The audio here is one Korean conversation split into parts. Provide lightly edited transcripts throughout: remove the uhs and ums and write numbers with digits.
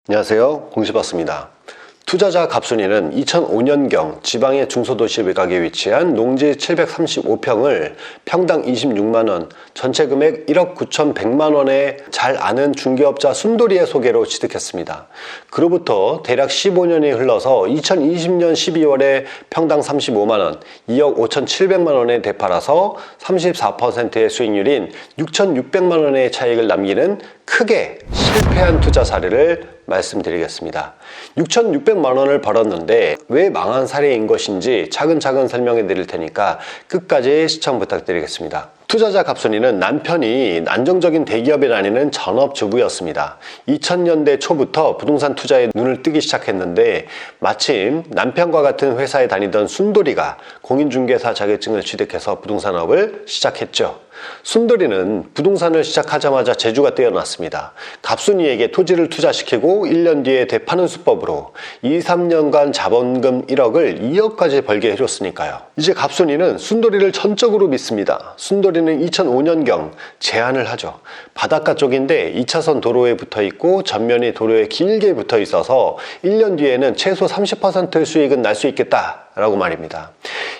안녕하세요, 공시버스입니다. 투자자 갑순이는 2005년경 지방의 중소도시 외곽에 위치한 농지 735평을 평당 26만원, 전체 금액 1억 9,100만원에 잘 아는 중개업자 순돌이의 소개로 취득했습니다. 그로부터 대략 15년이 흘러서 2020년 12월에 평당 35만원, 2억 5,700만원에 되팔아서 34%의 수익률인 6,600만원의 차익을 남기는 크게 실패한 투자 사례를 말씀드리겠습니다. 6,600만 원을 벌었는데 왜 망한 사례인 것인지 차근차근 설명해 드릴 테니까 끝까지 시청 부탁드리겠습니다. 투자자 갑순이는 남편이 안정적인 대기업에 다니는 전업주부였습니다. 2000년대 초부터 부동산 투자에 눈을 뜨기 시작했는데 마침 남편과 같은 회사에 다니던 순돌이가 공인중개사 자격증을 취득해서 부동산업을 시작했죠. 순돌이는 부동산을 시작하자마자 재주가 뛰어났습니다. 갑순이에게 토지를 투자시키고 1년 뒤에 되파는 수법으로 2-3년간 자본금 1억을 2억까지 벌게 해줬으니까요. 이제 갑순이는 순돌이를 전적으로 믿습니다. 순돌이는 2005년경 제안을 하죠. 바닷가 쪽인데 2차선 도로에 붙어있고 전면이 도로에 길게 붙어 있어서 1년 뒤에는 최소 30% 수익은 날 수 있겠다 라고 말입니다.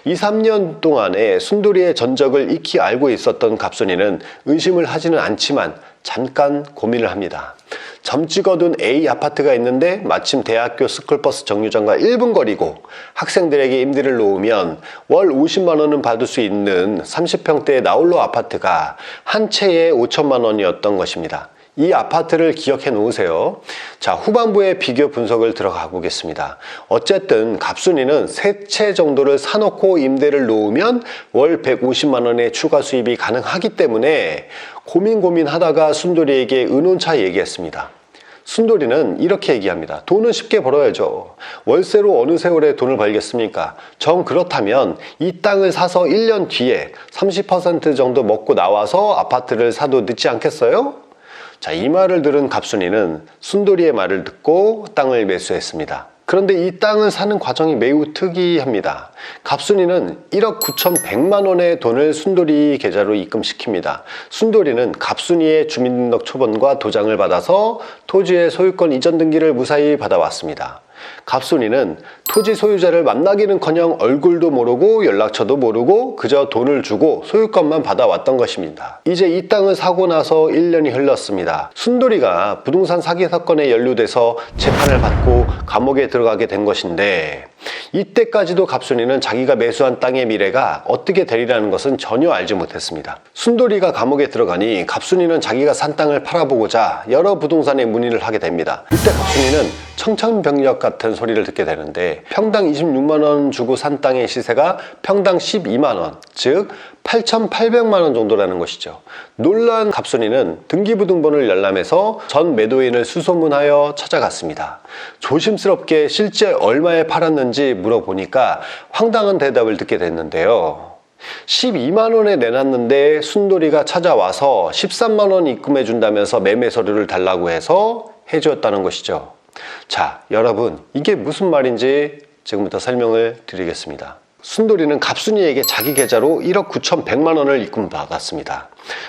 2-3년 동안에 순돌이의 전적을 익히 알고 있었던 갑순이는 의심을 하지는 않지만 잠깐 고민을 합니다. 점찍 어둔 A 아파트가 있는데 마침 대학교 스쿨버스 정류장과 1분 거리고 학생들에게 임대를 놓으면 월 50만 원은 받을 수 있는 30평대의 나홀로 아파트가 한 채에 5천만 원이었던 것입니다. 이 아파트를 기억해 놓으세요. 자, 후반부의 비교 분석을 들어가 보겠습니다. 어쨌든 갑순이는 3채 정도를 사놓고 임대를 놓으면 월 150만 원의 추가 수입이 가능하기 때문에 고민하다가 순돌이에게 의논차 얘기했습니다. 순돌이는 이렇게 얘기합니다. 돈은 쉽게 벌어야죠. 월세로 어느 세월에 돈을 벌겠습니까? 정 그렇다면 이 땅을 사서 1년 뒤에 30% 정도 먹고 나와서 아파트를 사도 늦지 않겠어요? 자, 이 말을 들은 갑순이는 순돌이의 말을 듣고 땅을 매수했습니다. 그런데 이 땅을 사는 과정이 매우 특이합니다. 갑순이는 1억 9,100만 원의 돈을 순돌이 계좌로 입금시킵니다. 순돌이는 갑순이의 주민등록 초본과 도장을 받아서 토지의 소유권 이전 등기를 무사히 받아왔습니다. 갑순이는 토지 소유자를 만나기는커녕 얼굴도 모르고 연락처도 모르고 그저 돈을 주고 소유권만 받아왔던 것입니다. 이제 이 땅을 사고 나서 1년이 흘렀습니다. 순돌이가 부동산 사기 사건에 연루돼서 재판을 받고 감옥에 들어가게 된 것인데 이때까지도 갑순이는 자기가 매수한 땅의 미래가 어떻게 되리라는 것은 전혀 알지 못했습니다. 순돌이가 감옥에 들어가니 갑순이는 자기가 산 땅을 팔아보고자 여러 부동산에 문의를 하게 됩니다. 이때 갑순이는 청천벽력 같은 소리를 듣게 되는데 평당 26만 원 주고 산 땅의 시세가 평당 12만 원, 즉 8,800만 원 정도라는 것이죠. 놀란 갑순이는 등기부등본을 열람해서 전 매도인을 수소문하여 찾아갔습니다. 조심스럽게 실제 얼마에 팔았는지 물어보니까 황당한 대답을 듣게 됐는데요. 12만 원에 내놨는데 순돌이가 찾아와서 13만 원 입금해 준다면서 매매 서류를 달라고 해서 해주었다는 것이죠. 자, 여러분, 이게 무슨 말인지 지금부터 설명을 드리겠습니다. 순돌이는 갑순이에게 자기 계좌로 1억 9,100만 원을 입금받았습니다.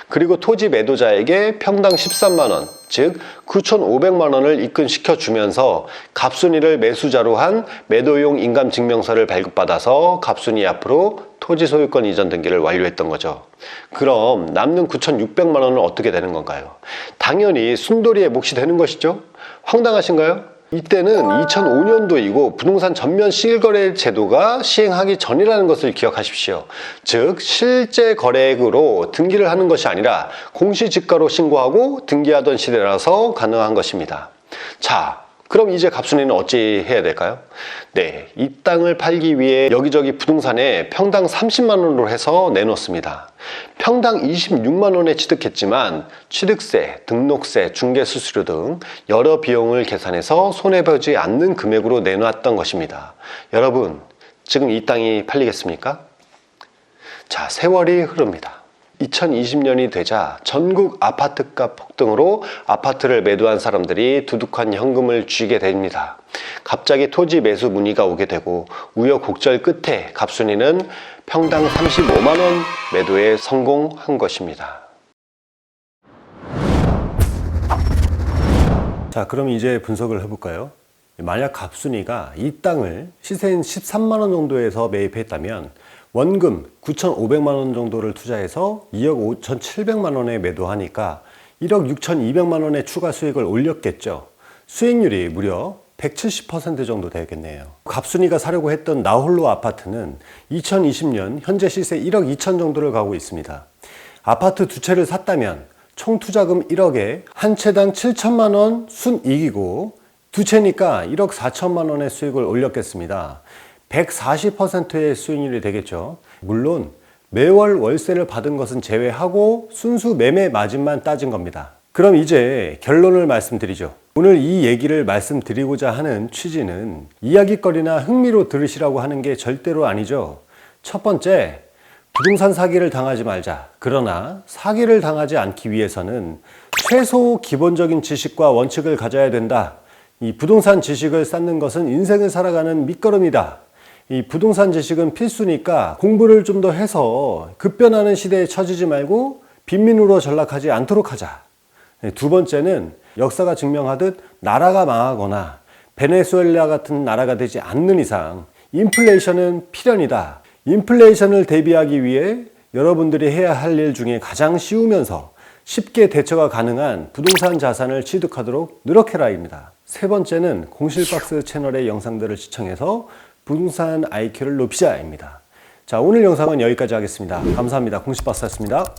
그리고 토지 매도자에게 평당 13만 원, 즉 9,500만 원을 입금시켜 주면서 갑순이를 매수자로 한 매도용 인감증명서를 발급받아서 갑순이 앞으로 토지 소유권 이전 등기를 완료했던 거죠. 그럼 남는 9,600만 원은 어떻게 되는 건가요? 당연히 순돌이의 몫이 되는 것이죠. 황당하신가요? 이때는 2005년도이고 부동산 전면 실거래 제도가 시행하기 전이라는 것을 기억하십시오. 즉 실제 거래액으로 등기를 하는 것이 아니라 공시지가로 신고하고 등기하던 시대라서 가능한 것입니다. 자, 그럼 이제 갑순이는 어찌 해야 될까요? 네, 이 땅을 팔기 위해 여기저기 부동산에 평당 30만 원으로 해서 내놓습니다. 평당 26만 원에 취득했지만 취득세, 등록세, 중개수수료 등 여러 비용을 계산해서 손해보지 않는 금액으로 내놨던 것입니다. 여러분, 지금 이 땅이 팔리겠습니까? 자, 세월이 흐릅니다. 2020년이 되자 전국 아파트값 폭등으로 아파트를 매도한 사람들이 두둑한 현금을 쥐게 됩니다. 갑자기 토지 매수 문의가 오게 되고 우여곡절 끝에 갑순이는 평당 35만 원 매도에 성공한 것입니다. 자, 그럼 이제 분석을 해볼까요? 만약 갑순이가 이 땅을 시세인 13만 원 정도에서 매입했다면 원금 9,500만 원 정도를 투자해서 2억 5,700만 원에 매도하니까 1억 6,200만 원의 추가 수익을 올렸겠죠. 수익률이 무려 170% 정도 되겠네요. 갑순이가 사려고 했던 나홀로 아파트는 2020년 현재 시세 1억 2천 정도를 가고 있습니다. 아파트 두 채를 샀다면 총 투자금 1억에 한 채당 7천만 원 순이익이고 두 채니까 1억 4천만 원의 수익을 올렸겠습니다. 140%의 수익률이 되겠죠. 물론 매월 월세를 받은 것은 제외하고 순수 매매 마진만 따진 겁니다. 그럼 이제 결론을 말씀드리죠. 오늘 이 얘기를 말씀드리고자 하는 취지는 이야기거리나 흥미로 들으시라고 하는 게 절대로 아니죠. 첫 번째, 부동산 사기를 당하지 말자. 그러나 사기를 당하지 않기 위해서는 최소 기본적인 지식과 원칙을 가져야 된다. 이 부동산 지식을 쌓는 것은 인생을 살아가는 밑거름이다. 이 부동산 지식은 필수니까 공부를 좀 더 해서 급변하는 시대에 처지지 말고 빈민으로 전락하지 않도록 하자. 두 번째는 역사가 증명하듯 나라가 망하거나 베네수엘라 같은 나라가 되지 않는 이상 인플레이션은 필연이다. 인플레이션을 대비하기 위해 여러분들이 해야 할 일 중에 가장 쉬우면서 쉽게 대처가 가능한 부동산 자산을 취득하도록 노력해라입니다. 세 번째는 공실박스 채널의 영상들을 시청해서 부동산 IQ를 높이자입니다. 자, 오늘 영상은 여기까지 하겠습니다. 감사합니다. 공실박스였습니다.